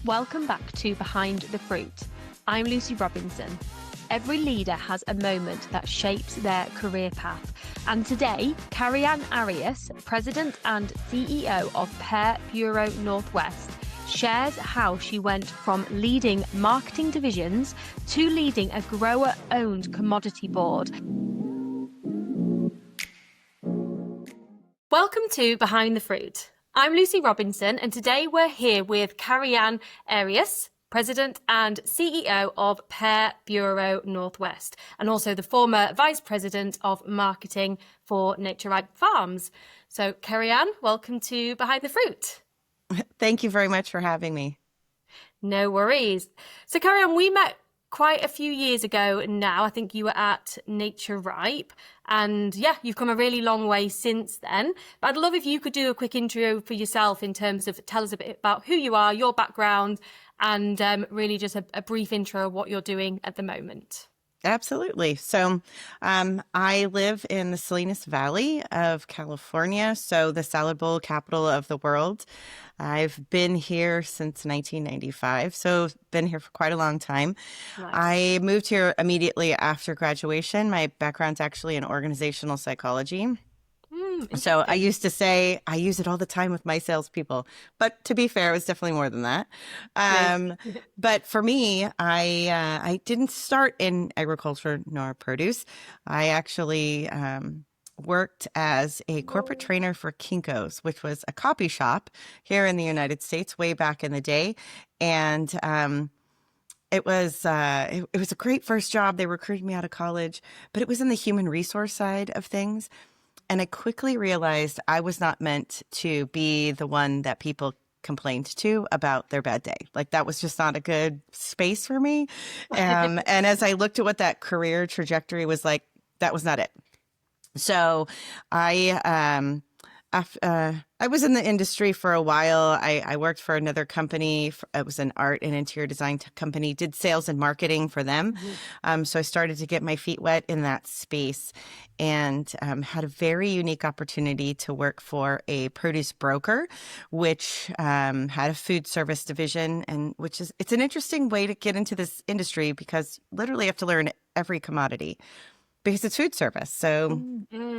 Welcome back to Behind the Fruit. I'm Lucy Robinson. Every leader has a moment that shapes their career path. And today, CarrieAnn Arias, President and CEO of Pear Bureau Northwest, shares how she went from leading marketing divisions to leading a grower-owned commodity board. Welcome to Behind the Fruit. I'm Lucy Robinson, and today we're here with CarrieAnn Arias, President and CEO of Pear Bureau Northwest, and also the former Vice President of Marketing for Nature Ripe Farms. So, CarrieAnn, welcome to Behind the Fruit. Thank you very much for having me. No worries. So, CarrieAnn, we met quite a few years ago now. I think you were at Nature Ripe, and you've come a really long way since then. But I'd love if you could do a quick intro for yourself in terms of tell us a bit about who you are, your background, and really just a brief intro of what you're doing at the moment. Absolutely. So I live in the Salinas Valley of California, so the salad bowl capital of the world. I've been here since 1995, so been here for quite a long time. Nice. I moved here immediately after graduation. My background's actually in organizational psychology. So I used to say I use it all the time with my salespeople, but to be fair, it was definitely more than that. But for me, I didn't start in agriculture nor produce. I actually worked as a corporate trainer for Kinko's, which was a copy shop here in the United States way back in the day, and it was a great first job. They recruited me out of college, but it was in the human resource side of things. And I quickly realized I was not meant to be the one that people complained to about their bad day. Like that was just not a good space for me. And as I looked at what that career trajectory was like, that was not it. So I was in the industry for a while. I worked for another company. It was an art and interior design company, did sales and marketing for them. So I started to get my feet wet in that space and had a very unique opportunity to work for a produce broker, which had a food service division, and it's an interesting way to get into this industry because literally you have to learn every commodity. Because it's food service. So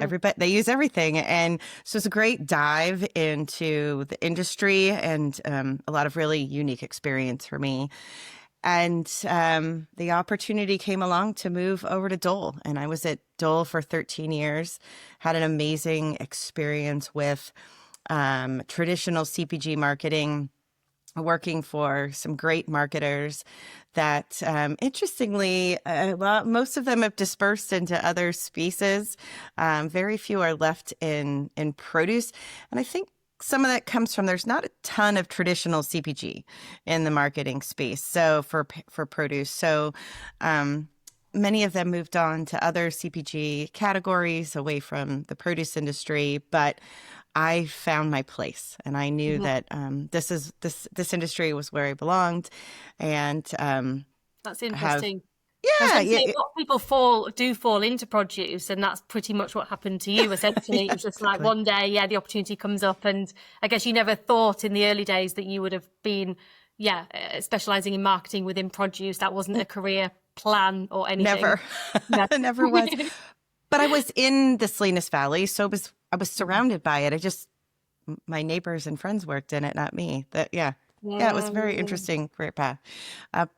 everybody, they use everything. And so it's a great dive into the industry and a lot of really unique experience for me. And the opportunity came along to move over to Dole. And I was at Dole for 13 years, had an amazing experience with traditional CPG marketing, working for some great marketers that, interestingly, most of them have dispersed into other spaces. Very few are left in produce. And I think some of that comes from there's not a ton of traditional CPG in the marketing space. So for produce. So many of them moved on to other CPG categories away from the produce industry. But I found my place, and I knew that this industry was where I belonged, and that's interesting. A lot of people fall into produce, and that's pretty much what happened to you. Essentially, yes, it's just like one day, the opportunity comes up, and I guess you never thought in the early days that you would have been, specializing in marketing within produce. That wasn't a career plan or anything. Never, never was. But I was in the Salinas Valley, so I was surrounded by it. My neighbors and friends worked in it, not me. It was a very interesting career path,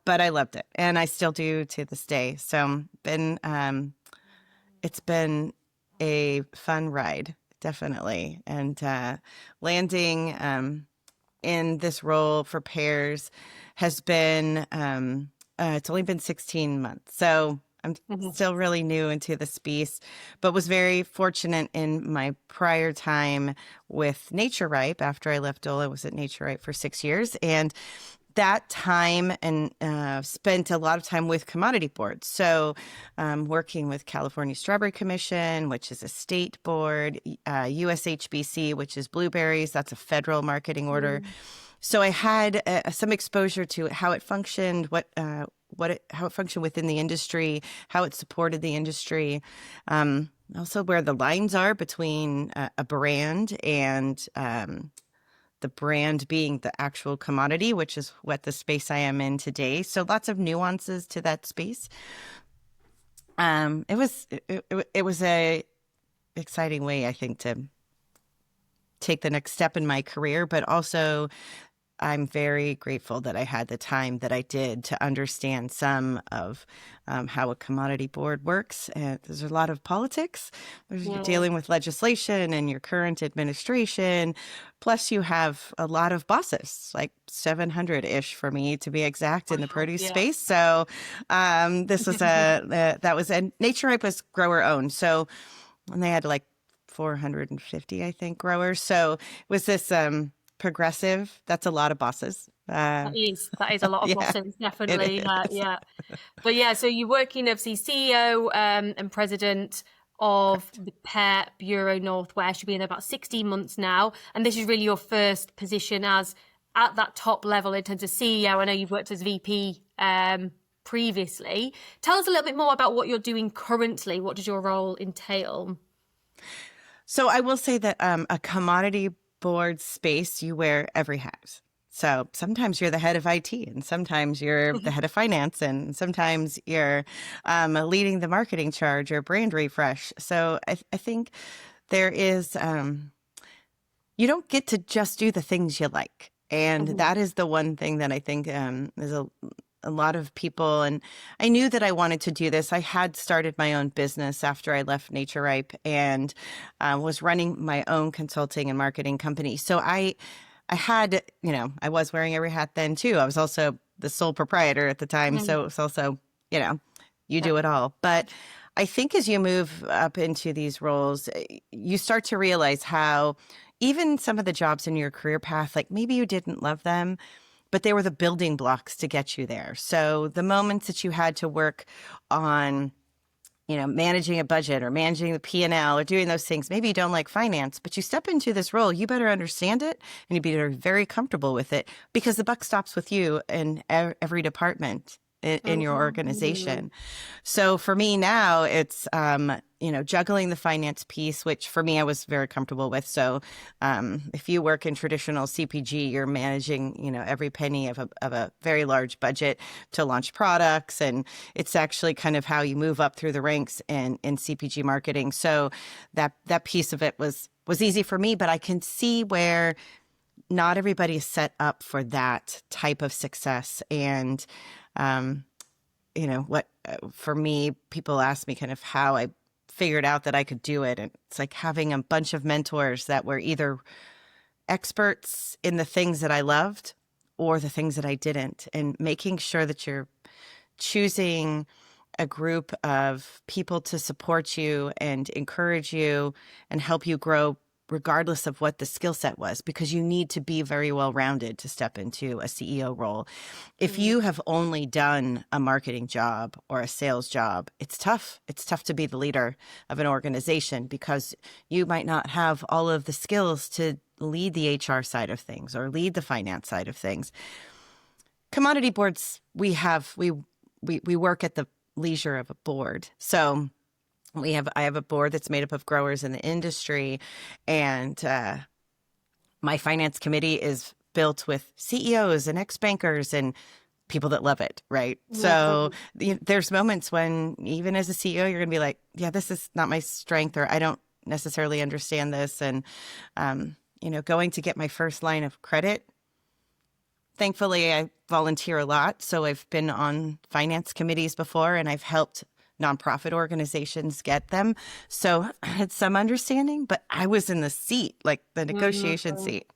but I loved it, and I still do to this day. So it's been a fun ride, definitely, and landing in this role for Pears has been. It's only been 16 months, so I'm still really new into the space, but was very fortunate in my prior time with Nature Ripe. After I left Dole, I was at Nature Ripe for 6 years. And that time and spent a lot of time with commodity boards. So working with California Strawberry Commission, which is a state board, USHBC, which is blueberries. That's a federal marketing order. So I had some exposure to how it functioned, how it functioned within the industry, how it supported the industry, also where the lines are between a brand and the brand being the actual commodity, which is what the space I am in today. So lots of nuances to that space. It was a exciting way, I think, to take the next step in my career, but also I'm very grateful that I had the time that I did to understand some of how a commodity board works. And there's a lot of politics. You're dealing with legislation and your current administration. Plus, you have a lot of bosses, like 700-ish for me to be exact, in the produce space. So this was Nature Ripe was grower owned. So, and they had like 450, I think, growers. So it was this progressive. That's a lot of bosses. That is a lot of bosses, definitely. Yeah. But yeah, so you're working, obviously, CEO and president of the Pear Bureau Northwest. You've been there about 16 months now. And this is really your first position as at that top level in terms of CEO. I know you've worked as VP previously. Tell us a little bit more about what you're doing currently. What does your role entail? So I will say that a commodity board space, you wear every hat. So sometimes you're the head of IT, and sometimes you're the head of finance, and sometimes you're leading the marketing charge or brand refresh. So I think there is, you don't get to just do the things you like. And that is the one thing that I think is a lot of people, and I knew that I wanted to do this. I had started my own business after I left Nature Ripe and was running my own consulting and marketing company. So I had, I was wearing every hat then too. I was also the sole proprietor at the time. So it was also, you do it all. But I think as you move up into these roles, you start to realize how even some of the jobs in your career path, like maybe you didn't love them, but they were the building blocks to get you there. So the moments that you had to work on, managing a budget or managing the P&L or doing those things, maybe you don't like finance, but you step into this role, you better understand it and you better be very comfortable with it, because the buck stops with you in every department in your organization. So for me now, it's, juggling the finance piece, which for me, I was very comfortable with. So if you work in traditional CPG, you're managing, every penny of a very large budget to launch products. And it's actually kind of how you move up through the ranks in CPG marketing. So that piece of it was easy for me, but I can see where not everybody is set up for that type of success. And for me, people ask me kind of how I figured out that I could do it. And it's like having a bunch of mentors that were either experts in the things that I loved or the things that I didn't, and making sure that you're choosing a group of people to support you and encourage you and help you grow, regardless of what the skill set was, because you need to be very well-rounded to step into a CEO role. If you have only done a marketing job or a sales job, it's tough. It's tough to be the leader of an organization because you might not have all of the skills to lead the HR side of things or lead the finance side of things. Commodity boards, we work at the leisure of a board. So I have a board that's made up of growers in the industry, and my finance committee is built with CEOs and ex-bankers and people that love it, right? So there's moments when even as a CEO, you're going to be like, yeah, this is not my strength, or I don't necessarily understand this. And, going to get my first line of credit, thankfully, I volunteer a lot. So I've been on finance committees before, and I've helped nonprofit organizations get them. So I had some understanding, but I was in the seat, like the negotiation seat.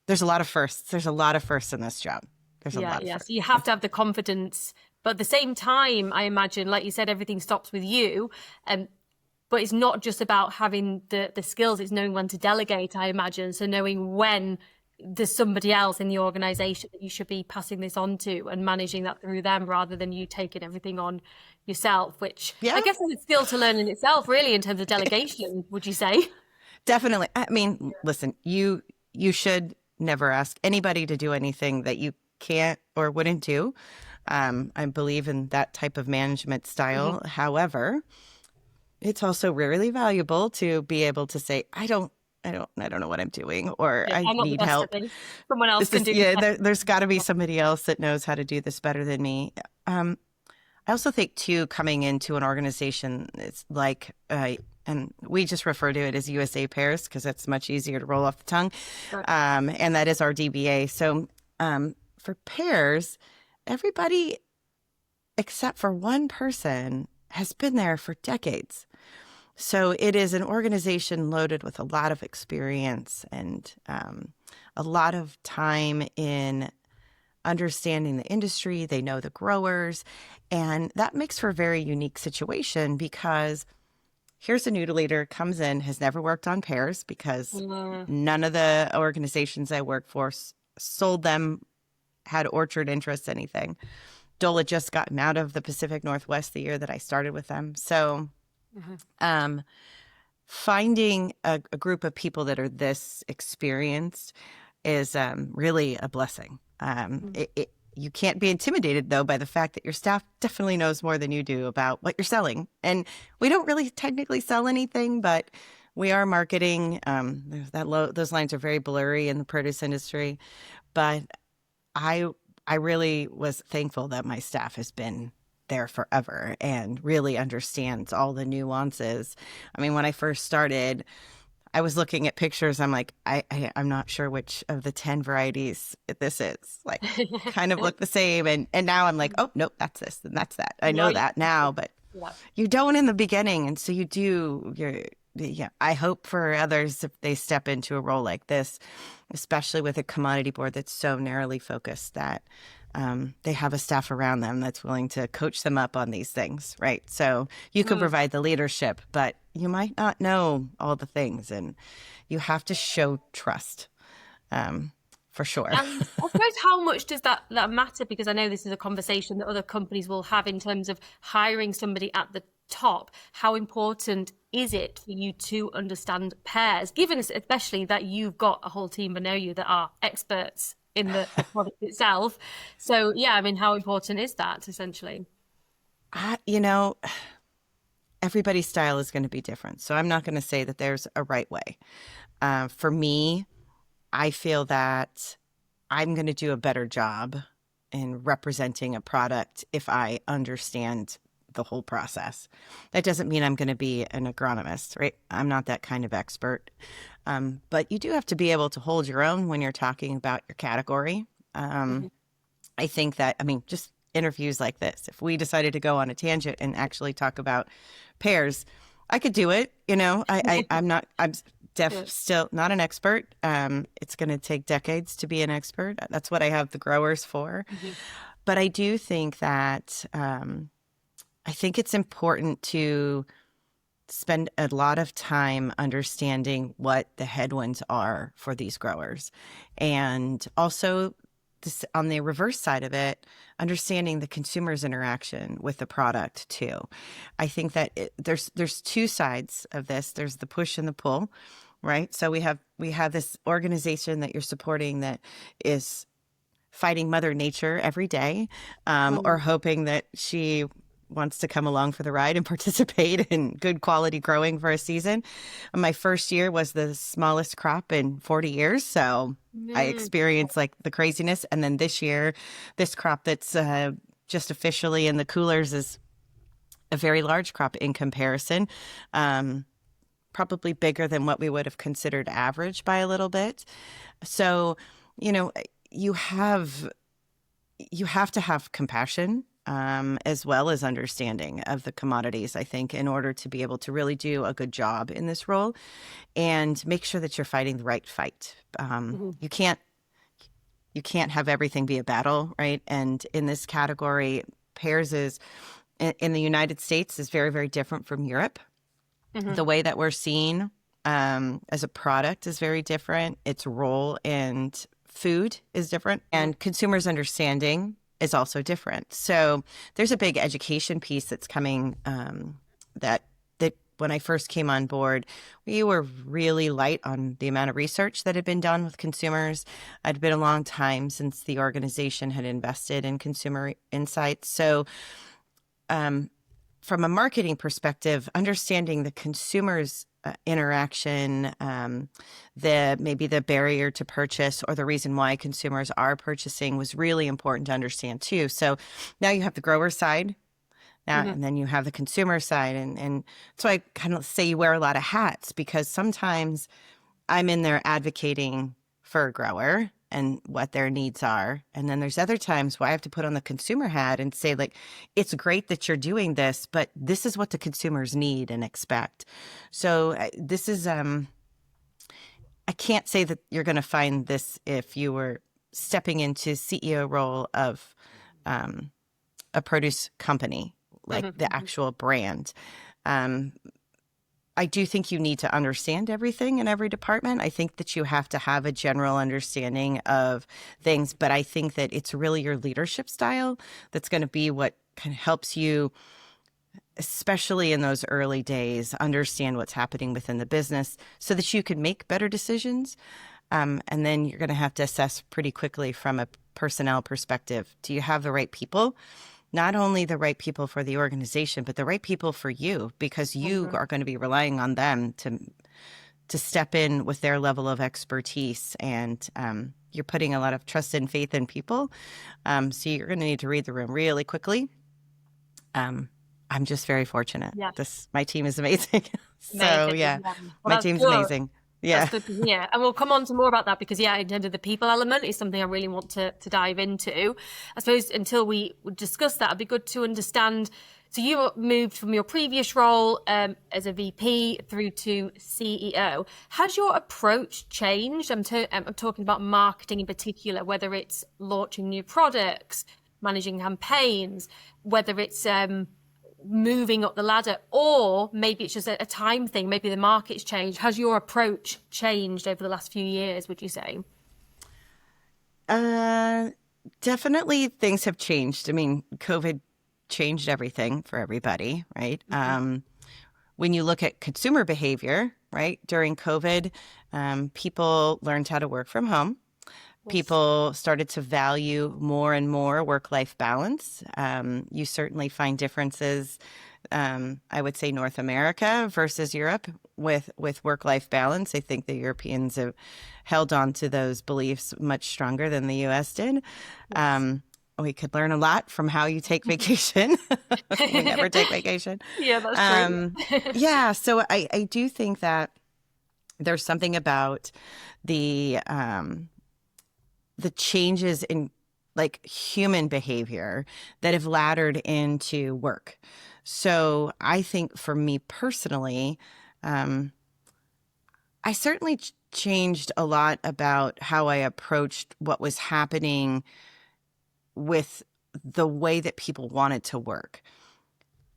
There's a lot of firsts. There's a lot of firsts in this job. There's a lot of firsts. So you have to have the confidence, but at the same time, I imagine, like you said, everything stops with you. But it's not just about having the skills, it's knowing when to delegate, I imagine. So knowing when there's somebody else in the organization that you should be passing this on to and managing that through them rather than you taking everything on yourself, which I guess is a skill to learn in itself, really, in terms of delegation, would you say? Definitely. I mean, listen, you should never ask anybody to do anything that you can't or wouldn't do. I believe in that type of management style. However, it's also really valuable to be able to say, I don't I don't know what I'm doing, or Yeah, I I'm not the need best at help. this. Someone else This can is, do this yeah, better. there's got to be somebody else that knows how to do this better than me. I also think too, coming into an organization, it's like, and we just refer to it as USA Pairs because it's much easier to roll off the tongue. Right. And that is our DBA. So for pairs, everybody except for one person has been there for decades. So it is an organization loaded with a lot of experience and a lot of time in understanding the industry. They know the growers. And that makes for a very unique situation because here's a new leader, comes in, has never worked on pairs because none of the organizations I work for sold them, had orchard interests, anything. Dole had just gotten out of the Pacific Northwest the year that I started with them. So finding a group of people that are this experienced is really a blessing. You can't be intimidated, though, by the fact that your staff definitely knows more than you do about what you're selling. And we don't really technically sell anything, but we are marketing. Those lines are very blurry in the produce industry. But I really was thankful that my staff has been there forever and really understands all the nuances. I mean, when I first started, I was looking at pictures. I'm like, I'm not sure which of the 10 varieties this is. Like, kind of look the same. And now I'm like, oh, nope, that's this and that's that. I know that now, but you don't in the beginning. And so you do. Yeah, I hope for others if they step into a role like this, especially with a commodity board that's so narrowly focused, that they have a staff around them that's willing to coach them up on these things, right? So you can provide the leadership, but you might not know all the things, and you have to show trust, for sure. And I suppose how much does that matter? Because I know this is a conversation that other companies will have in terms of hiring somebody at the top. How important is it for you to understand pairs, given especially that you've got a whole team below you that are experts in the product itself? So yeah, I mean, how important is that essentially? Everybody's style is going to be different. So I'm not going to say that there's a right way. For me, I feel that I'm going to do a better job in representing a product if I understand the whole process. That doesn't mean I'm going to be an agronomist, right? I'm not that kind of expert. But you do have to be able to hold your own when you're talking about your category. I think that, just interviews like this, if we decided to go on a tangent and actually talk about pairs, I could do it. I'm still not an expert. It's going to take decades to be an expert. That's what I have the growers for. But I do think that I think it's important to spend a lot of time understanding what the headwinds are for these growers. And also, on the reverse side of it, understanding the consumer's interaction with the product too. I think that there's two sides of this. There's the push and the pull, right? So we have this organization that you're supporting that is fighting Mother Nature every day, or hoping that she wants to come along for the ride and participate in good quality growing for a season. My first year was the smallest crop in 40 years. So I experienced like the craziness. And then this year, this crop that's just officially in the coolers is a very large crop in comparison. Probably bigger than what we would have considered average by a little bit. So, you have to have compassion, as well as understanding of the commodities, I think, in order to be able to really do a good job in this role and make sure that you're fighting the right fight. You can't have everything be a battle, right? And in this category, pairs is in the United States is very, very different from Europe. The way that we're seen as a product is very different. Its role and food is different, and consumers' understanding is also different. So there's a big education piece that's coming, that when I first came on board, we were really light on the amount of research that had been done with consumers. It'd been a long time since the organization had invested in consumer insights. So from a marketing perspective, understanding the consumer's interaction, maybe the barrier to purchase or the reason why consumers are purchasing was really important to understand too. So now you have the grower side now, and then you have the consumer side. And so I kind of say you wear a lot of hats, because sometimes I'm in there advocating for a grower and what their needs are. And then there's other times where I have to put on the consumer hat and say, like, it's great that you're doing this, but this is what the consumers need and expect. So this is, I can't say that you're going to find this if you were stepping into CEO role of a produce company, like the actual brand. I do think you need to understand everything in every department. I think that you have to have a general understanding of things, but I think that it's really your leadership style that's going to be what kind of helps you, especially in those early days, understand what's happening within the business so that you can make better decisions. And then you're going to have to assess pretty quickly from a personnel perspective. Do you have the right people? Not only the right people for the organization, but the right people for you, because you are going to be relying on them to step in with their level of expertise. And you're putting a lot of trust and faith in people. So you're going to need to read the room really quickly. I'm just very fortunate. Yeah. My team is amazing. So Amazing. yeah, Well, my that's team's good. amazing. Yeah. That's good to hear. And we'll come on to more about that, because, in terms of the people element is something I really want to dive into. I suppose until we discuss that, it'd be good to understand. So you moved from your previous role as a VP through to CEO. Has your approach changed? I'm talking about marketing in particular, whether it's launching new products, managing campaigns, whether it's moving up the ladder, or maybe it's just a time thing. Maybe the market's changed. Has your approach changed over the last few years, would you say? Definitely things have changed. I mean, COVID changed everything for everybody, right? When you look at consumer behavior, right, during COVID, people learned how to work from home. People started to value more and more work-life balance. You certainly find differences, I would say, North America versus Europe with work-life balance. I think the Europeans have held on to those beliefs much stronger than the U.S. did. Yes. We could learn a lot from how you take vacation. We never take vacation. Yeah, that's true. Yeah, so I do think that there's something about the changes in like human behavior that have laddered into work. So I think for me personally, I certainly changed a lot about how I approached what was happening with the way that people wanted to work.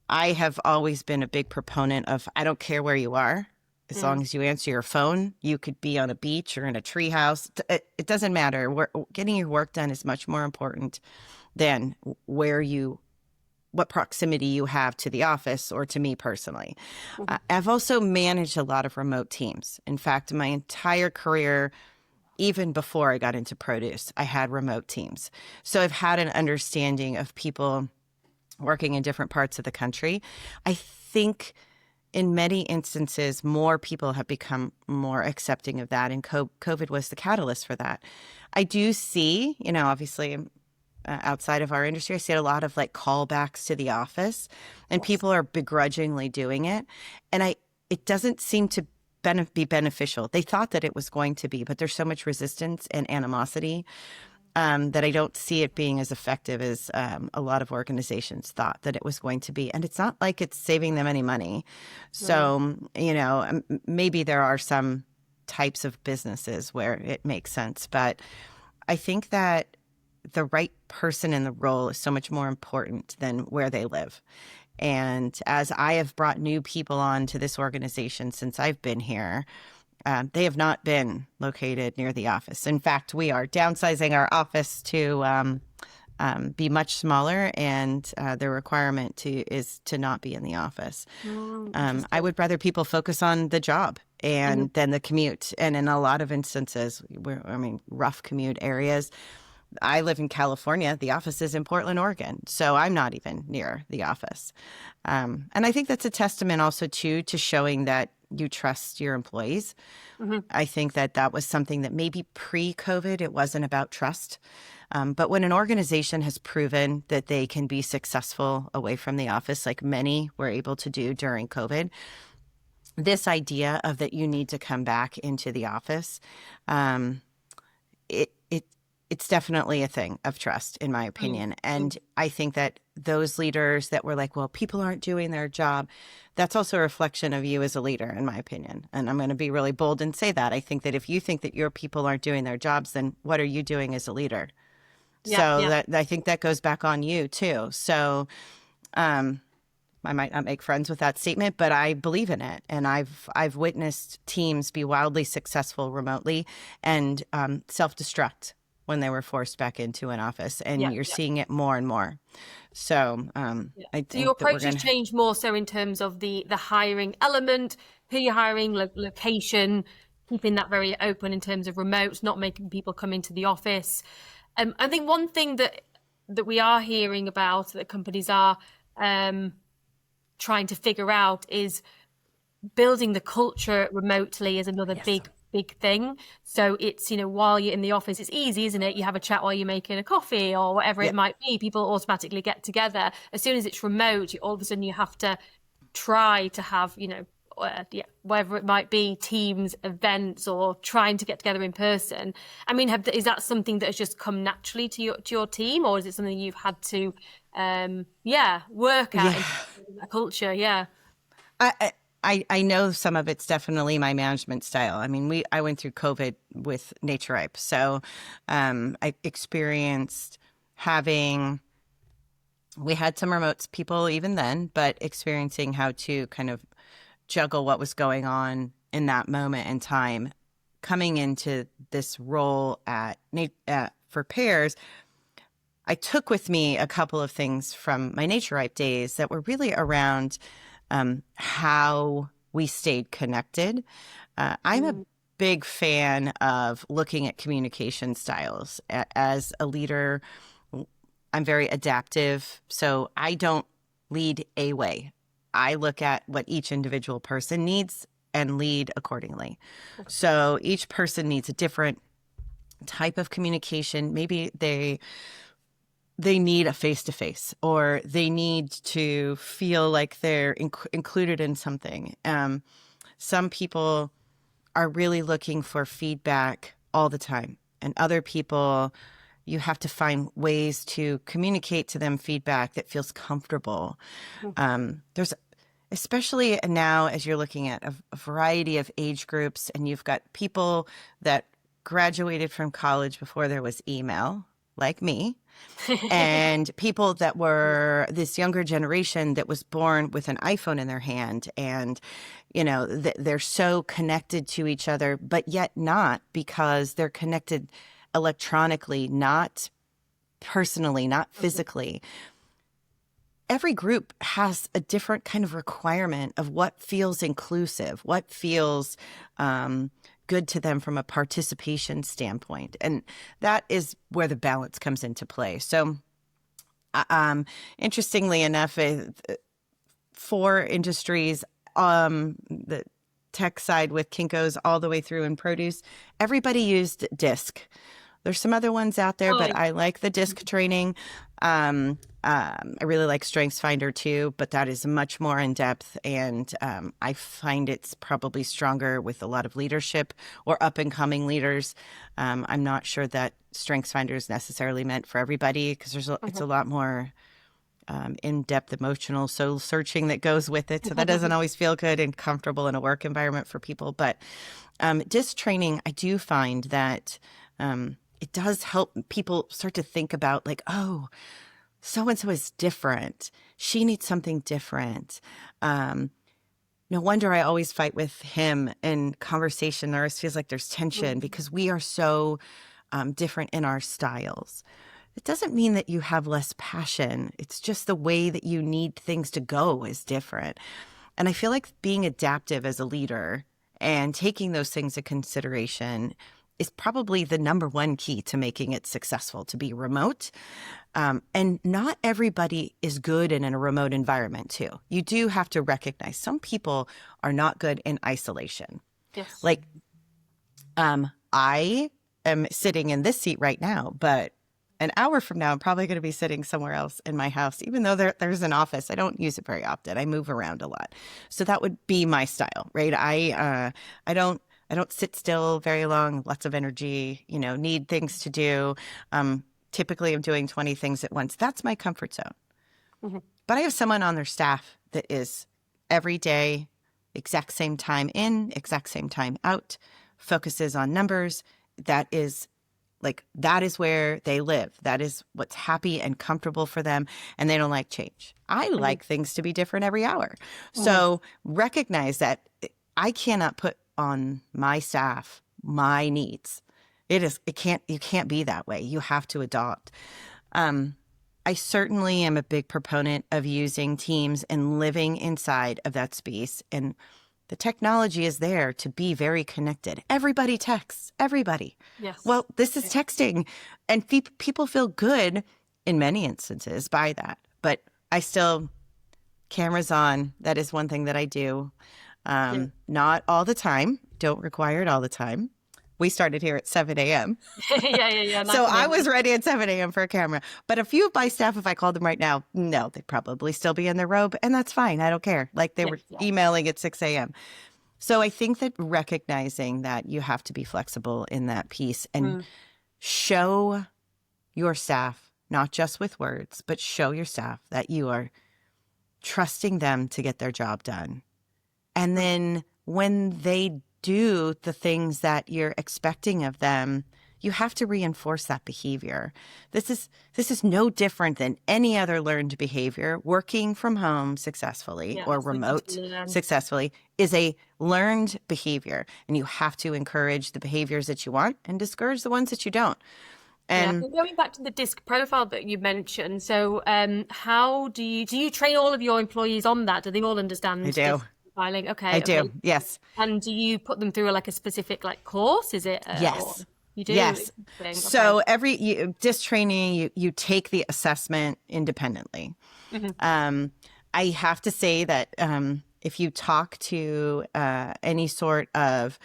I have always been a big proponent of, I don't care where you are. As long as you answer your phone, you could be on a beach or in a treehouse. It doesn't matter. Getting your work done is much more important than what proximity you have to the office or to me personally. I've also managed a lot of remote teams. In fact, my entire career, even before I got into produce, I had remote teams. So I've had an understanding of people working in different parts of the country. I think in many instances, more people have become more accepting of that, and COVID was the catalyst for that. I do see, obviously outside of our industry, I see a lot of like callbacks to the office, and people are begrudgingly doing it. And it doesn't seem to be beneficial. They thought that it was going to be, but there's so much resistance and animosity that I don't see it being as effective as a lot of organizations thought that it was going to be. And it's not like it's saving them any money. So, maybe there are some types of businesses where it makes sense. But I think that the right person in the role is so much more important than where they live. And as I have brought new people on to this organization since I've been here, they have not been located near the office. In fact, we are downsizing our office to be much smaller, and the requirement is to not be in the office. I would rather people focus on the job and then the commute. And in a lot of instances, rough commute areas. I live in California. The office is in Portland, Oregon. So I'm not even near the office. And I think that's a testament also to showing that you trust your employees. Mm-hmm. I think that was something that maybe pre-COVID, it wasn't about trust. But when an organization has proven that they can be successful away from the office, like many were able to do during COVID, this idea of that you need to come back into the office, it it's definitely a thing of trust, in my opinion. And I think that those leaders that were like, well, people aren't doing their job, that's also a reflection of you as a leader, in my opinion. And I'm going to be really bold and say that. I think that if you think that your people aren't doing their jobs, then what are you doing as a leader? So that I think that goes back on you too. So I might not make friends with that statement, but I believe in it. And I've witnessed teams be wildly successful remotely and self-destruct when they were forced back into an office. And you're seeing it more and more. So I think so your approach that has changed more so in terms of the hiring element, who you're hiring, location, keeping that very open in terms of remote, not making people come into the office. I think one thing that we are hearing about that companies are trying to figure out is building the culture remotely is another big thing. So it's, while you're in the office, it's easy, isn't it? You have a chat while you're making a coffee or whatever it might be. People automatically get together. As soon as it's remote, all of a sudden you have to try to have, whatever it might be, teams, events, or trying to get together in person. I mean, is that something that has just come naturally to your team, or is it something you've had to, work at in that culture? Yeah. I know some of it's definitely my management style. I mean, I went through COVID with NatureRipe. So I experienced we had some remote people even then, but experiencing how to kind of juggle what was going on in that moment in time. Coming into this role for Pears, I took with me a couple of things from my NatureRipe days that were really around how we stayed connected. I'm a big fan of looking at communication styles. As a leader, I'm very adaptive, so I don't lead a way. I look at what each individual person needs and lead accordingly. So each person needs a different type of communication. Maybe they need a face-to-face, or they need to feel like they're included in something. Some people are really looking for feedback all the time, and other people, you have to find ways to communicate to them feedback that feels comfortable. There's, especially now as you're looking at a variety of age groups, and you've got people that graduated from college before there was email, like me, and people that were this younger generation that was born with an iPhone in their hand, and they're so connected to each other, but yet not, because they're connected electronically, not personally, not physically. Every group has a different kind of requirement of what feels inclusive, what feels good to them from a participation standpoint. And that is where the balance comes into play. So interestingly enough, for industries, the tech side with Kinko's all the way through in produce, everybody used DISC. There's some other ones out there, but I like the DISC training. I really like StrengthsFinder too, but that is much more in depth, and I find it's probably stronger with a lot of leadership or up and coming leaders. I'm not sure that StrengthsFinder is necessarily meant for everybody, because it's a lot more in-depth emotional soul searching that goes with it. So that doesn't always feel good and comfortable in a work environment for people. But DISC training, I do find that it does help people start to think about, like, oh, so-and-so is different. She needs something different. No wonder I always fight with him in conversation. There always feels like there's tension because we are so different in our styles. It doesn't mean that you have less passion. It's just the way that you need things to go is different. And I feel like being adaptive as a leader and taking those things into consideration is probably the number one key to making it successful, to be remote. And not everybody is good in a remote environment too. You do have to recognize some people are not good in isolation. Yes. Like, I am sitting in this seat right now, but an hour from now, I'm probably going to be sitting somewhere else in my house, even though there's an office. I don't use it very often. I move around a lot. So that would be my style, right? I don't sit still very long, lots of energy, need things to do. Typically I'm doing 20 things at once. That's my comfort zone. Mm-hmm. But I have someone on their staff that is every day, exact same time in, exact same time out, focuses on numbers. That is where they live. That is what's happy and comfortable for them. And they don't like change. I like things to be different every hour. So recognize that I cannot put on my staff my needs. You can't be that way. You have to adopt. I certainly am a big proponent of using Teams and living inside of that space. And the technology is there to be very connected. Everybody texts, everybody. Yes. Well, this is texting, and people feel good in many instances by that. But I still, cameras on. That is one thing that I do. Not all the time. Don't require it all the time. We started here at 7 a.m. Yeah. So I was ready at 7 a.m. for a camera. But a few of my staff, if I called them right now, no, they'd probably still be in their robe. And that's fine. I don't care. Like they were emailing at 6 a.m. So I think that recognizing that you have to be flexible in that piece and show your staff, not just with words, but show your staff that you are trusting them to get their job done. And then when they do the things that you're expecting of them, you have to reinforce that behavior. This is no different than any other learned behavior. Working from home successfully or remote successfully is a learned behavior. And you have to encourage the behaviors that you want and discourage the ones that you don't. And going back to the DISC profile that you mentioned, so how do you train all of your employees on that? Do they all understand? I do. Profiling? Okay. I do. Yes. And do you put them through like a specific course? Is it? Yes. You do? Yes. Okay. So every DISC training, you take the assessment independently. I have to say that if you talk to any sort of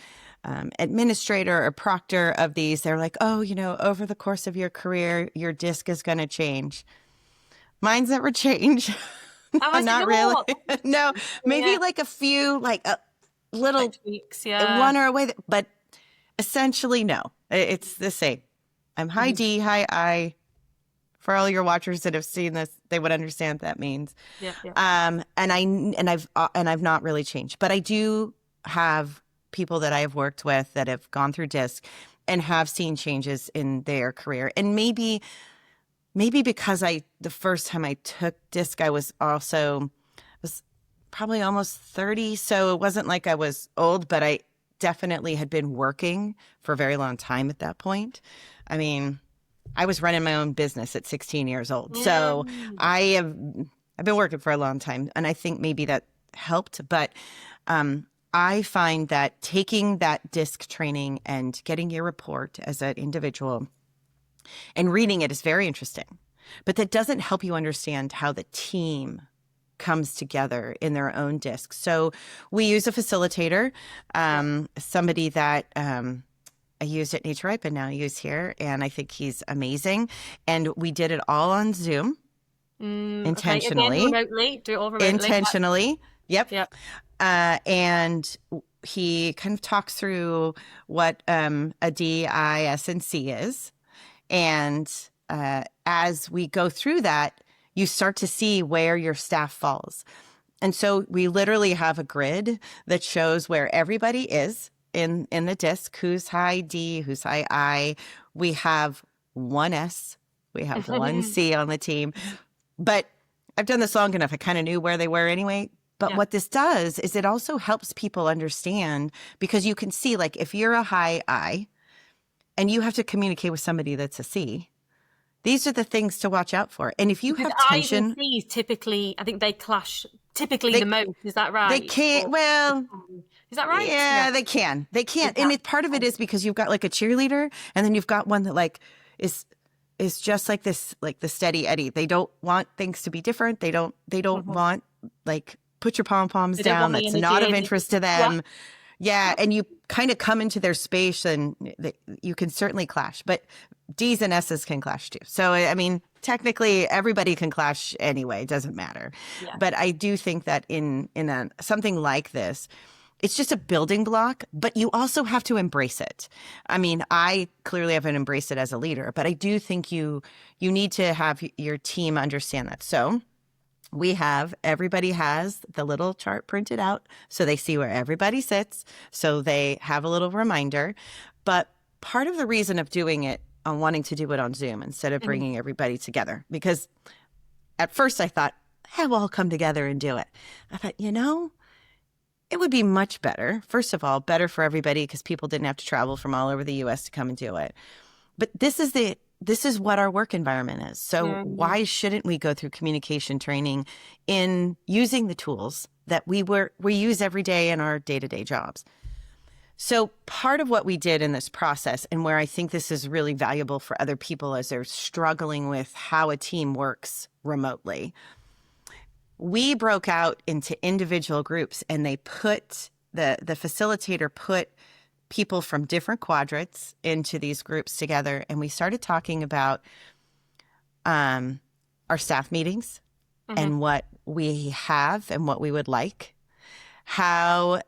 administrator or proctor of these, they're like, oh, over the course of your career, your DISC is going to change. Mine's never changed. Not really. No, maybe like a few, like a little tweaks, one or away, but essentially, no, it's the same. I'm high D, high I. For all your watchers that have seen this, they would understand what that means. Yeah. And I've not really changed, but I do have people that I have worked with that have gone through DISC and have seen changes in their career. And maybe because the first time I took DISC, I was probably almost 30. So it wasn't like I was old, but I definitely had been working for a very long time at that point. I mean, I was running my own business at 16 years old. So I've been working for a long time, and I think maybe that helped. But I find that taking that DISC training and getting your report as an individual and reading it is very interesting, but that doesn't help you understand how the team comes together in their own DISC. So we use a facilitator, somebody that I used at Nature Ripe and now use here, and I think he's amazing. And we did it all on Zoom intentionally. Okay. Again, remotely. Do it all remotely. Intentionally. Yep. And he kind of talks through what a D, I, S, and C is. And as we go through that, you start to see where your staff falls. And so we literally have a grid that shows where everybody is in the DISC, who's high D, who's high I. We have one S, we have one C on the team. But I've done this long enough, I kind of knew where they were anyway. But what this does is it also helps people understand, because you can see, like, if you're a high I and you have to communicate with somebody that's a C, these are the things to watch out for. And if you have tension, I's and C's typically, I think they clash the most. Is that right? They can't. Well, Is that right? Yeah, they can. They can. And part of it is because you've got like a cheerleader, and then you've got one that like is just like this, like the steady Eddie. They don't want things to be different. They don't want like put your pom-poms down. That's not of interest to them. Yeah. And you kind of come into their space, and you can certainly clash, but D's and S's can clash too. So, I mean, technically everybody can clash anyway. It doesn't matter. Yeah. But I do think that in something like this, it's just a building block, but you also have to embrace it. I mean, I clearly haven't embraced it as a leader, but I do think you need to have your team understand that. So everybody has the little chart printed out so they see where everybody sits. So they have a little reminder. But part of the reason of doing it, on wanting to do it on Zoom instead of bringing everybody together, because at first I thought, hey, we'll all come together and do it. I thought, it would be much better. First of all, better for everybody because people didn't have to travel from all over the U.S. to come and do it. But this is what our work environment is. So why shouldn't we go through communication training in using the tools that we use every day in our day-to-day jobs? So part of what we did in this process, and where I think this is really valuable for other people as they're struggling with how a team works remotely, we broke out into individual groups, and they put the facilitator put people from different quadrants into these groups together. And we started talking about our staff meetings and what we have and what we would like, how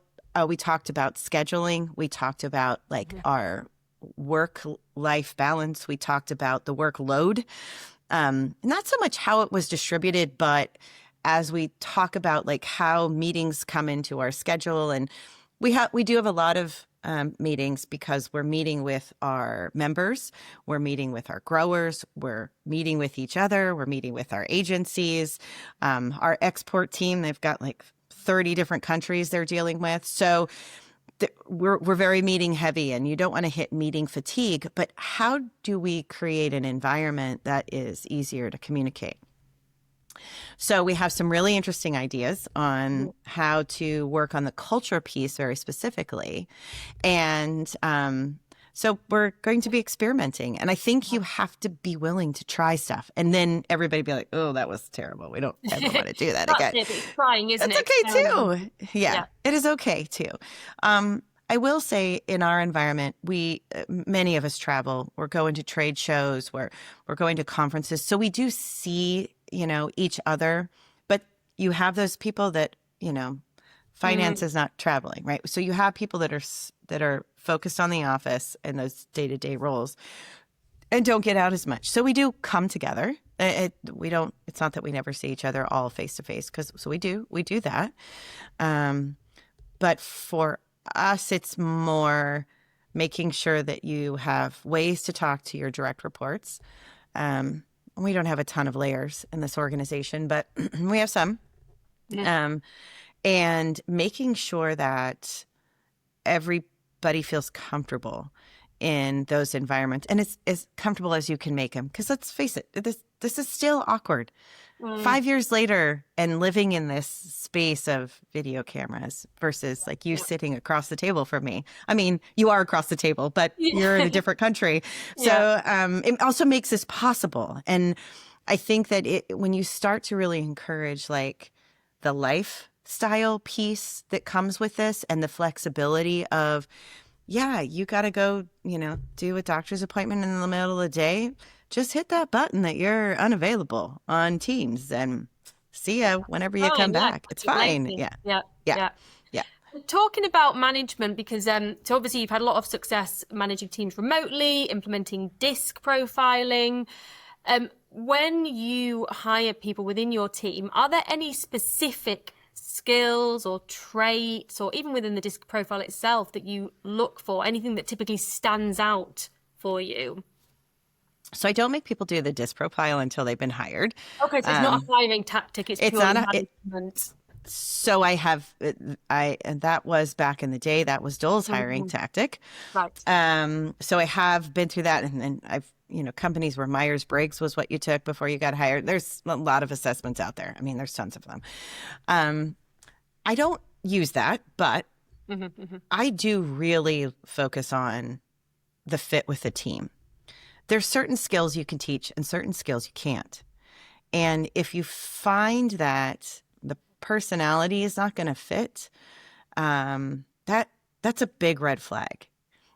we talked about scheduling. We talked about like our work-life balance. We talked about the workload, not so much how it was distributed, but as we talk about like how meetings come into our schedule. And we do have a lot of meetings because we're meeting with our members, we're meeting with our growers, we're meeting with each other, we're meeting with our agencies, our export team. They've got like 30 different countries they're dealing with. So we're very meeting heavy, and you don't want to hit meeting fatigue. But how do we create an environment that is easier to communicate? So we have some really interesting ideas on how to work on the culture piece very specifically. And so we're going to be experimenting. And I think you have to be willing to try stuff. And then everybody be like, oh, that was terrible. We don't ever want to do that again. It's trying, isn't it? It's okay too. Yeah, it is okay too. I will say in our environment, many of us travel. We're going to trade shows, we're going to conferences. So we do see each other, but you have those people that, finance is not traveling, right? So you have people that are focused on the office and those day-to-day roles and don't get out as much. So we do come together. It's not that we never see each other all face to face, so we do that. But for us, it's more making sure that you have ways to talk to your direct reports. We don't have a ton of layers in this organization, but we have some. And making sure that everybody feels comfortable in those environments, and it's as comfortable as you can make them. Because let's face it, this is still awkward. 5 years later, and living in this space of video cameras versus like you sitting across the table from me. I mean, you are across the table, but you're in a different country. So it also makes this possible. And I think that when you start to really encourage like the lifestyle piece that comes with this and the flexibility of, you got to go, do a doctor's appointment in the middle of the day. Just hit that button that you're unavailable on Teams and see you whenever you come back. It's fine. Yeah. Talking about management, because so obviously you've had a lot of success managing teams remotely, implementing DISC profiling. When you hire people within your team, are there any specific skills or traits, or even within the DISC profile itself, that you look for? Anything that typically stands out for you? So I don't make people do the DISC profile until they've been hired. Okay, so it's not a hiring tactic, it's purely management. So and that was back in the day, that was Dole's hiring tactic. Right. So I have been through that, and I've, companies where Myers-Briggs was what you took before you got hired. There's a lot of assessments out there. I mean, there's tons of them. I don't use that, but I do really focus on the fit with the team. There's certain skills you can teach and certain skills you can't. And if you find that the personality is not going to fit, that's a big red flag.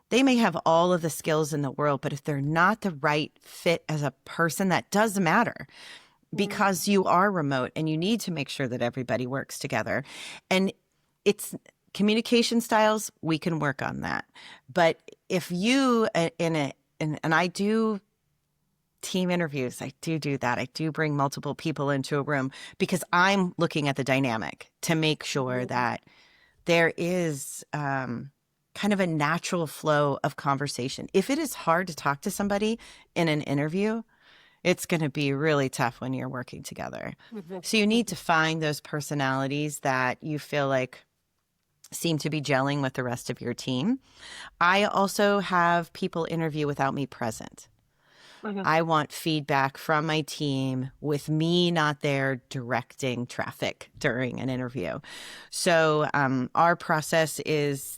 They may have all of the skills in the world, but if they're not the right fit as a person, that does matter because you are remote and you need to make sure that everybody works together. And it's communication styles, we can work on that. But if you, and I do team interviews, I do that. I do bring multiple people into a room because I'm looking at the dynamic to make sure that there is kind of a natural flow of conversation. If it is hard to talk to somebody in an interview, it's going to be really tough when you're working together. So you need to find those personalities that you feel like seem to be gelling with the rest of your team. I also have people interview without me present. I want feedback from my team with me not there directing traffic during an interview. So our process is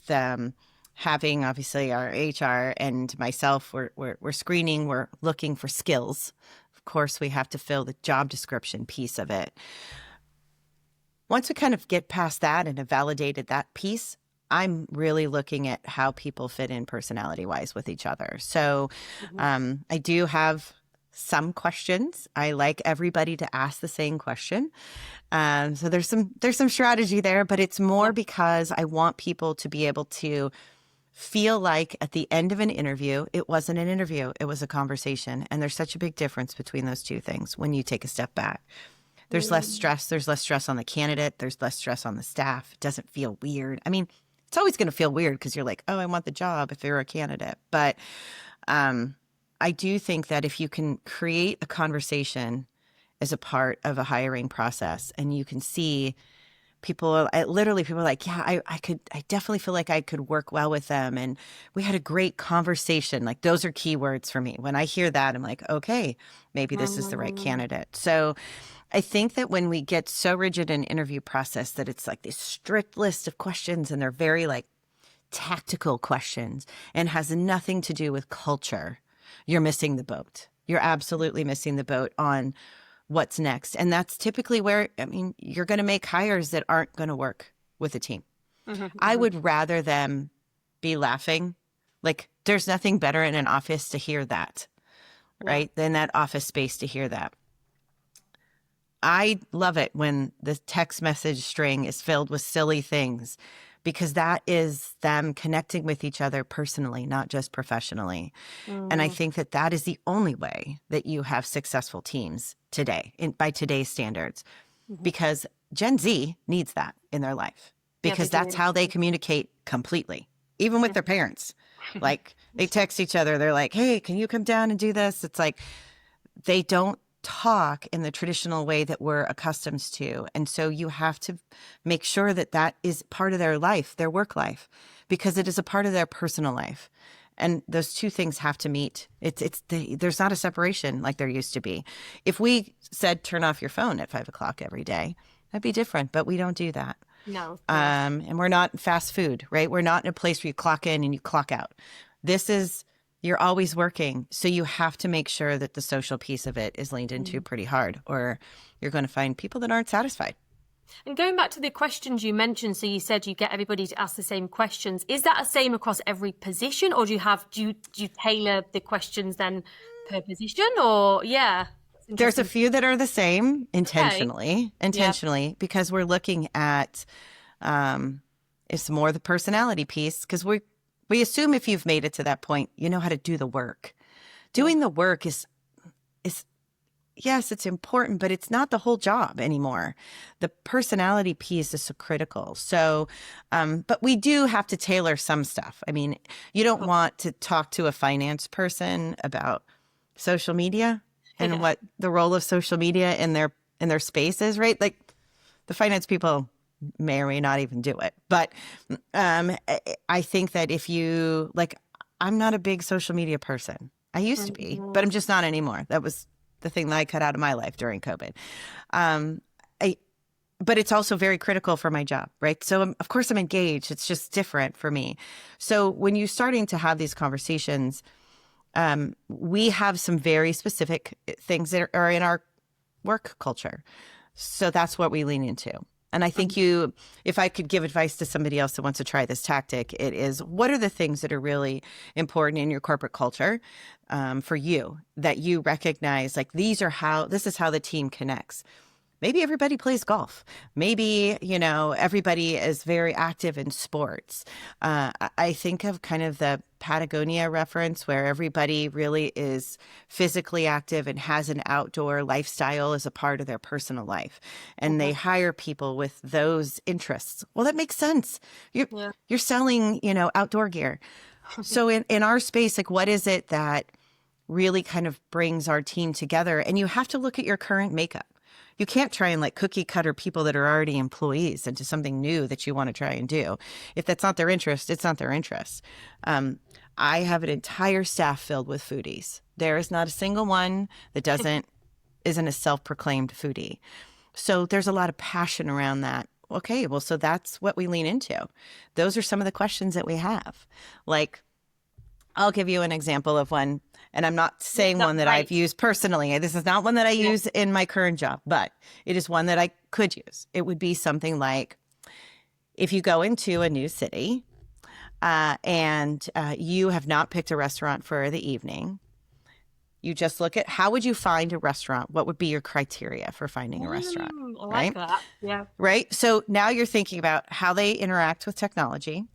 having obviously our HR and myself, we're screening, we're looking for skills. Of course, we have to fill the job description piece of it. Once we kind of get past that and have validated that piece, I'm really looking at how people fit in personality-wise with each other. So I do have some questions. I like everybody to ask the same question. So there's some strategy there, but it's more because I want people to be able to feel like at the end of an interview, it wasn't an interview, it was a conversation. And there's such a big difference between those two things when you take a step back. There's less stress. There's less stress on the candidate. There's less stress on the staff. It doesn't feel weird. I mean, it's always going to feel weird because you're like, oh, I want the job if you're a candidate. But I do think that if you can create a conversation as a part of a hiring process and you can see people are like, yeah, I definitely feel like I could work well with them. And we had a great conversation. Like those are keywords for me. When I hear that, I'm like, okay, maybe this is the right candidate. So I think that when we get so rigid in interview process that it's like this strict list of questions and they're very like tactical questions and has nothing to do with culture, you're missing the boat. You're absolutely missing the boat on what's next. And that's typically where, I mean, you're going to make hires that aren't going to work with a team. I would rather them be laughing. Like there's nothing better in an office to hear that, right? Than that office space to hear that. I love it when the text message string is filled with silly things because that is them connecting with each other personally, not just professionally. And I think that that is the only way that you have successful teams today by today's standards because Gen Z needs that in their life because that's how they communicate completely, even with their parents. Like they text each other. They're like, hey, can you come down and do this? It's like they don't talk in the traditional way that we're accustomed to. And so you have to make sure that that is part of their life, their work life, because it is a part of their personal life. And those two things have to meet. There's not a separation like there used to be. If we said, turn off your phone at 5 o'clock every day, that'd be different, but we don't do that. No. And we're not fast food, right? We're not in a place where you clock in and you clock out. You're always working. So you have to make sure that the social piece of it is leaned into pretty hard, or you're going to find people that aren't satisfied. And going back to the questions you mentioned, so you said you get everybody to ask the same questions. Is that the same across every position, or do you tailor the questions then per position? Or there's a few that are the same intentionally, because we're looking at it's more the personality piece because we assume if you've made it to that point, you know how to do the work. Doing the work is yes, it's important, but it's not the whole job anymore. The personality piece is so critical. So, but we do have to tailor some stuff. I mean, you don't want to talk to a finance person about social media and what the role of social media in their space is, right? Like the finance people may or may not even do it. But I think that if you, like, I'm not a big social media person. I used to be, but I'm just not anymore. That was the thing that I cut out of my life during COVID. but it's also very critical for my job, right? So of course I'm engaged. It's just different for me. So when you're starting to have these conversations, we have some very specific things that are in our work culture. So that's what we lean into. And I think if I could give advice to somebody else that wants to try this tactic, it is, what are the things that are really important in your corporate culture for you that you recognize, like, this is how the team connects. Maybe everybody plays golf. Maybe, everybody is very active in sports. I think of kind of the Patagonia reference where everybody really is physically active and has an outdoor lifestyle as a part of their personal life. And they hire people with those interests. Well, that makes sense. You're selling, outdoor gear. So in our space, like, what is it that really kind of brings our team together? And you have to look at your current makeup. You can't try and like cookie cutter people that are already employees into something new that you want to try and do. If that's not their interest, it's not their interest. I have an entire staff filled with foodies. There is not a single one that isn't a self-proclaimed foodie. So there's a lot of passion around that. Okay, well, so that's what we lean into. Those are some of the questions that we have. Like, I'll give you an example of one, and I'm not saying one that I've used personally. This is not one that I use in my current job, but it is one that I could use. It would be something like, if you go into a new city and you have not picked a restaurant for the evening, you just look at, how would you find a restaurant? What would be your criteria for finding a restaurant? I like that. Yeah. Right? So now you're thinking about how they interact with technology.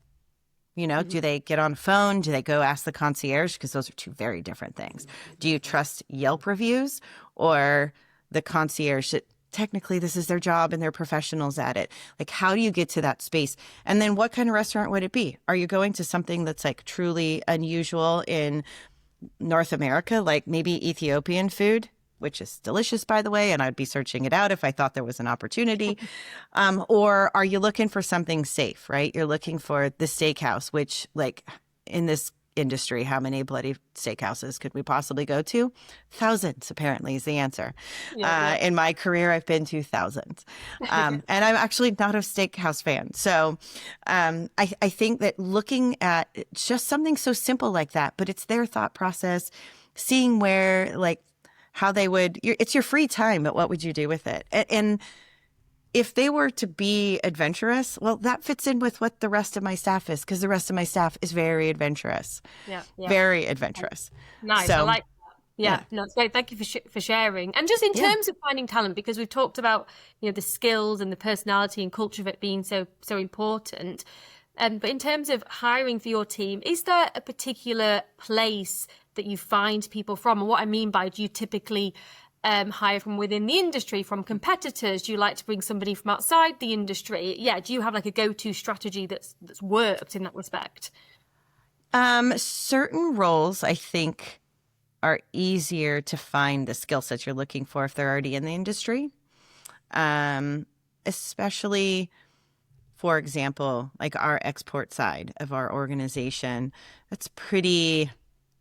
Do they get on a phone? Do they go ask the concierge? Because those are two very different things. Do you trust Yelp reviews or the concierge that technically this is their job and they're professionals at it? Like, how do you get to that space? And then what kind of restaurant would it be? Are you going to something that's like truly unusual in North America, like maybe Ethiopian food, which is delicious, by the way, and I'd be searching it out if I thought there was an opportunity. Or are you looking for something safe, right? You're looking for the steakhouse, which, like, in this industry, how many bloody steakhouses could we possibly go to? Thousands, apparently, is the answer. In my career, I've been to thousands. And I'm actually not a steakhouse fan. So I think that looking at just something so simple like that, but it's their thought process, seeing where, like, how they would, it's your free time, but what would you do with it? And if they were to be adventurous, well, that fits in with what the rest of my staff is, because the rest of my staff is very adventurous. Yeah. Very adventurous. Nice. So, I like that. Yeah. No, it's great. Thank you for sharing. And just in terms of finding talent, because we've talked about, the skills and the personality and culture of it being so important. But in terms of hiring for your team, is there a particular place that you find people from? And what I mean by, do you typically hire from within the industry, from competitors? Do you like to bring somebody from outside the industry? Yeah. Do you have like a go-to strategy that's worked in that respect? Certain roles, I think, are easier to find the skill sets you're looking for if they're already in the industry. Especially, for example, like our export side of our organization, that's pretty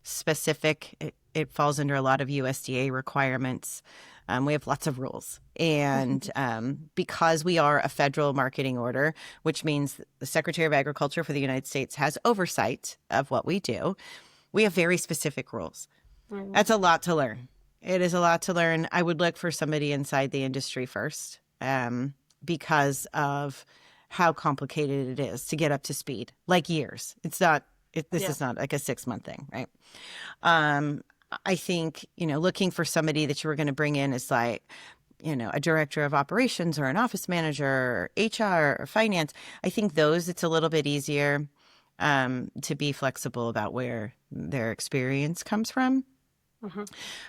specific. It falls under a lot of USDA requirements. We have lots of rules. And because we are a federal marketing order, which means the Secretary of Agriculture for the United States has oversight of what we do, we have very specific rules. That's a lot to learn. It is a lot to learn. I would look for somebody inside the industry first because of how complicated it is to get up to speed, like years. It's not. This is not like a 6-month thing, right? I think, looking for somebody that you were going to bring in as like, a director of operations or an office manager or HR or finance, I think it's a little bit easier to be flexible about where their experience comes from.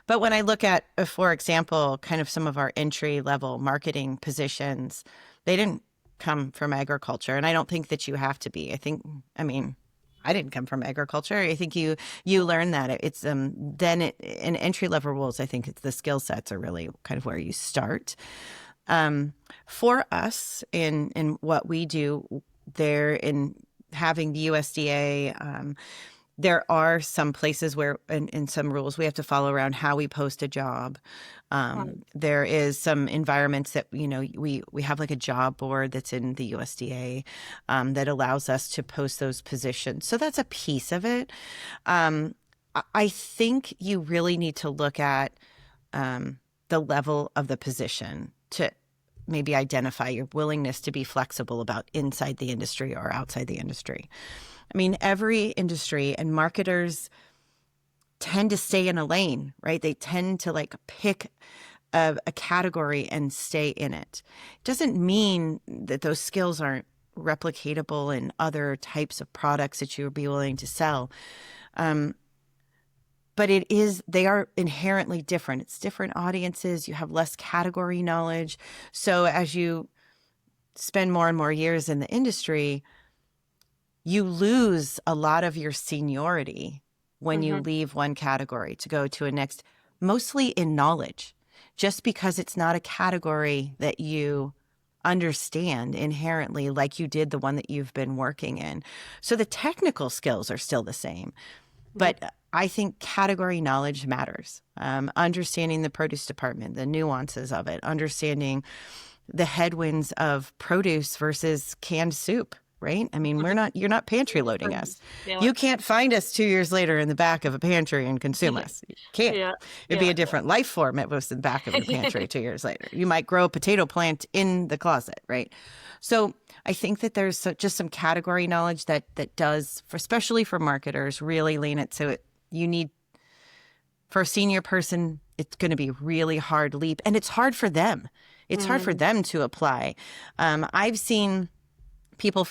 But when I look at, for example, kind of some of our entry-level marketing positions, they didn't come from agriculture, and I don't think that you have to be. I didn't come from agriculture. I think you learn that. It's in entry level roles, I think it's the skill sets are really kind of where you start. For us in what we do there in having the USDA There are some places where, in some rules, we have to follow around how we post a job. There is some environments that, we have like a job board that's in the USDA that allows us to post those positions. So that's a piece of it. I think you really need to look at the level of the position to maybe identify your willingness to be flexible about inside the industry or outside the industry. I mean, every industry and marketers tend to stay in a lane, right? They tend to like pick a category and stay in it. It doesn't mean that those skills aren't replicatable in other types of products that you would be willing to sell. But they are inherently different. It's different audiences. You have less category knowledge. So as you spend more and more years in the industry, you lose a lot of your seniority when you leave one category to go to a next, mostly in knowledge, just because it's not a category that you understand inherently like you did the one that you've been working in. So the technical skills are still the same, but I think category knowledge matters. Understanding the produce department, the nuances of it, understanding the headwinds of produce versus canned soup, right? I mean, you're not pantry loading us. Yeah. You can't find us 2 years later in the back of a pantry and consume us. You can't. Yeah. It'd be a different life form if it was in the back of your pantry 2 years later. You might grow a potato plant in the closet, right? So I think that there's just some category knowledge that does, especially for marketers, really lean it. So you need, for a senior person, it's going to be really hard leap. And it's hard for them. It's hard for them to apply. I've seen people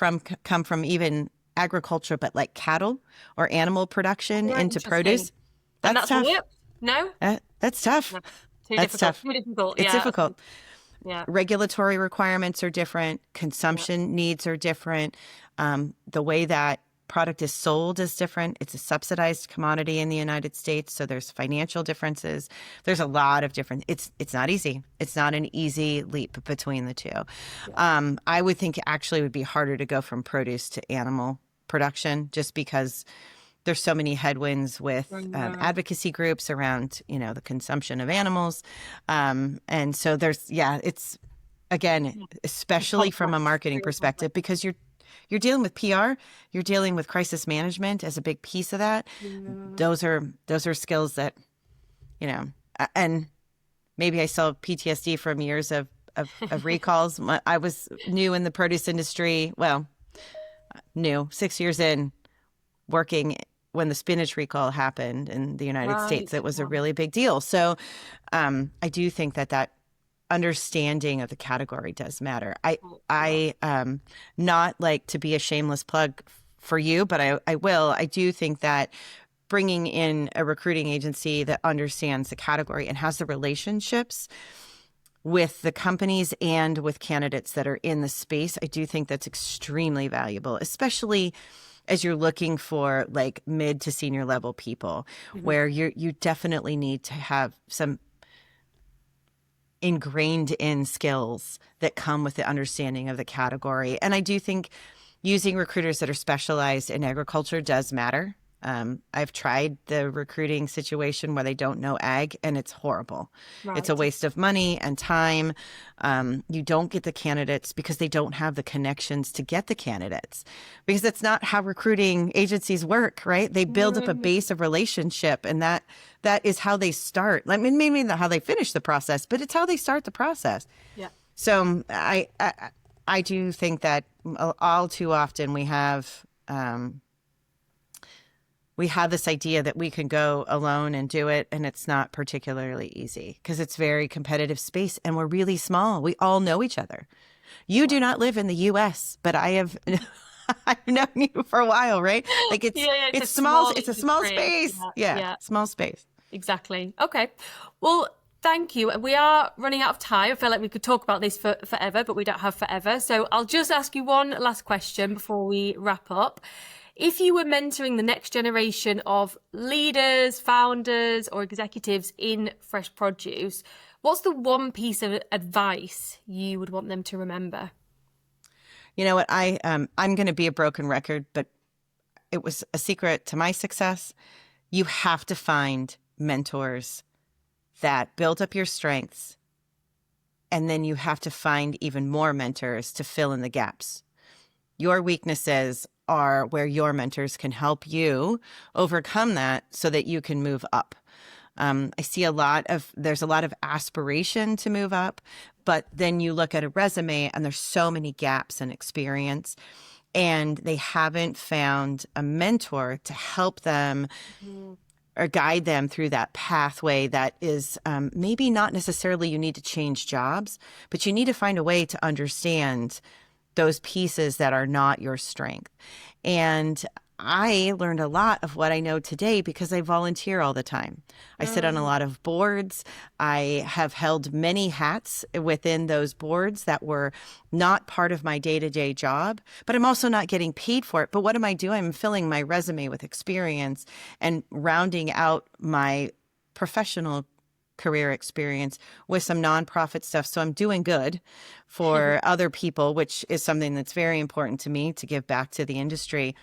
come from even agriculture, but like cattle or animal production into produce. That's tough. No? That's tough. No. That's tough. Too difficult. It's difficult. Yeah. Regulatory requirements are different. Consumption needs are different. The way that product is sold is different. It's a subsidized commodity in the United States, so there's financial differences. There's a lot of different. It's not easy. It's not an easy leap between the two. I would think actually it would be harder to go from produce to animal production, just because there's so many headwinds with advocacy groups around the consumption of animals, and so it's again, especially from a marketing perspective, because you're dealing with PR, you're dealing with crisis management as a big piece of that. Those are skills that, and maybe I still have PTSD from years of recalls. I was new in the produce industry. Well, 6 years in, working when the spinach recall happened in the United States. It was a really big deal. So I do think that understanding of the category does matter. I not like to be a shameless plug for you, but I do think that bringing in a recruiting agency that understands the category and has the relationships with the companies and with candidates that are in the space, I do think that's extremely valuable, especially as you're looking for like mid to senior level people, where you definitely need to have some ingrained in skills that come with the understanding of the category. And I do think using recruiters that are specialized in agriculture does matter. I've tried the recruiting situation where they don't know ag, and it's horrible. Right. It's a waste of money and time. You don't get the candidates because they don't have the connections to get the candidates, because that's not how recruiting agencies work, right? They build up a base of relationship, and that is how they start. I mean, maybe not how they finish the process, but it's how they start the process. Yeah. So I do think that all too often we have this idea that we can go alone and do it, and it's not particularly easy because it's very competitive space, and we're really small. We all know each other. You do not live in the U.S., but I've known you for a while, right? Like it's small. It's a small space. Yeah, small space. Exactly. Okay. Well, thank you. We are running out of time. I feel like we could talk about this for forever, but we don't have forever. So I'll just ask you one last question before we wrap up. If you were mentoring the next generation of leaders, founders, or executives in fresh produce, what's the one piece of advice you would want them to remember? You know what? I'm going to be a broken record, but it was a secret to my success. You have to find mentors that build up your strengths. And then you have to find even more mentors to fill in the gaps. Your weaknesses are where your mentors can help you overcome that so that you can move up. I see there's a lot of aspiration to move up, but then you look at a resume and there's so many gaps in experience, and they haven't found a mentor to help them or guide them through that pathway that is maybe not necessarily you need to change jobs, but you need to find a way to understand those pieces that are not your strength. And I learned a lot of what I know today because I volunteer all the time. I sit on a lot of boards. I have held many hats within those boards that were not part of my day-to-day job, but I'm also not getting paid for it. But what am I doing? I'm filling my resume with experience and rounding out my professional career experience with some nonprofit stuff. So I'm doing good for other people, which is something that's very important to me to give back to the industry.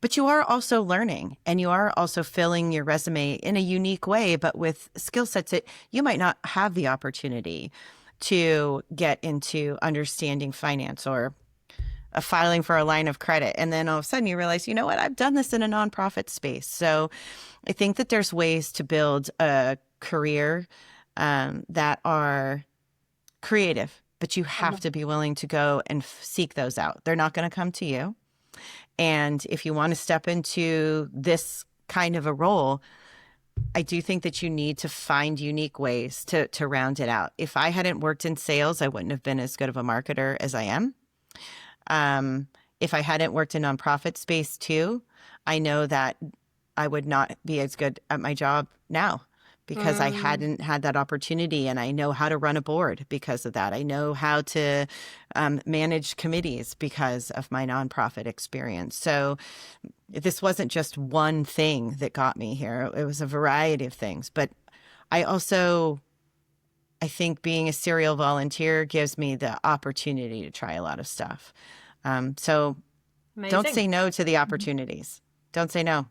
But you are also learning, and you are also filling your resume in a unique way, but with skill sets that you might not have the opportunity to get into understanding finance or a filing for a line of credit. And then all of a sudden you realize, you know what, I've done this in a nonprofit space. So I think that there's ways to build a career that are creative, but you have to be willing to go and seek those out. They're not going to come to you. And if you want to step into this kind of a role, I do think that you need to find unique ways to round it out. If I hadn't worked in sales, I wouldn't have been as good of a marketer as I am. If I hadn't worked in nonprofit space too, I know that I would not be as good at my job now because I hadn't had that opportunity, and I know how to run a board because of that. I know how to manage committees because of my nonprofit experience. So this wasn't just one thing that got me here. It was a variety of things. But I think being a serial volunteer gives me the opportunity to try a lot of stuff. So Amazing. Don't say no to the opportunities. Don't say no.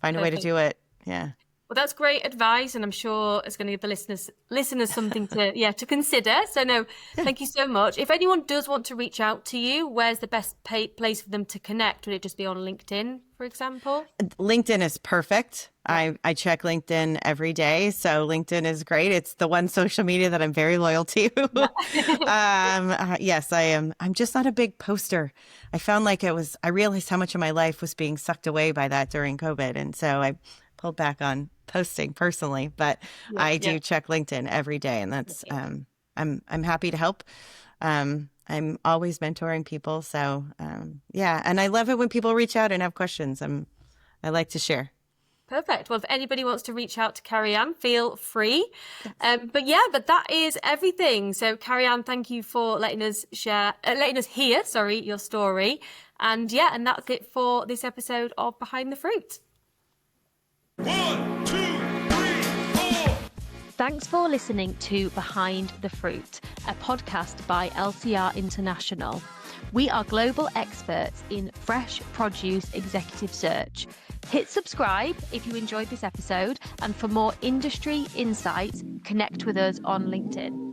Find a way to do it. Yeah. Well, that's great advice, and I'm sure it's going to give the listeners something to consider. So no, thank you so much. If anyone does want to reach out to you, where's the best place for them to connect? Would it just be on LinkedIn, for example? LinkedIn is perfect. I check LinkedIn every day, so LinkedIn is great. It's the one social media that I'm very loyal to. Yes, I am. I'm just not a big poster. I found I realized how much of my life was being sucked away by that during COVID, and so I pulled back on posting personally, but I do check LinkedIn every day, and that's I'm happy to help. I'm always mentoring people, so and I love it when people reach out and have questions. I like to share. Perfect. Well, if anybody wants to reach out to CarrieAnn, feel free. But that is everything. So CarrieAnn, thank you for letting us hear, your story. And that's it for this episode of Behind the Fruit. 1, 2, 3, 4. Thanks for listening to Behind the Fruit, a podcast by LCR International. We are global experts in fresh produce executive search. Hit subscribe if you enjoyed this episode, and for more industry insights, connect with us on LinkedIn.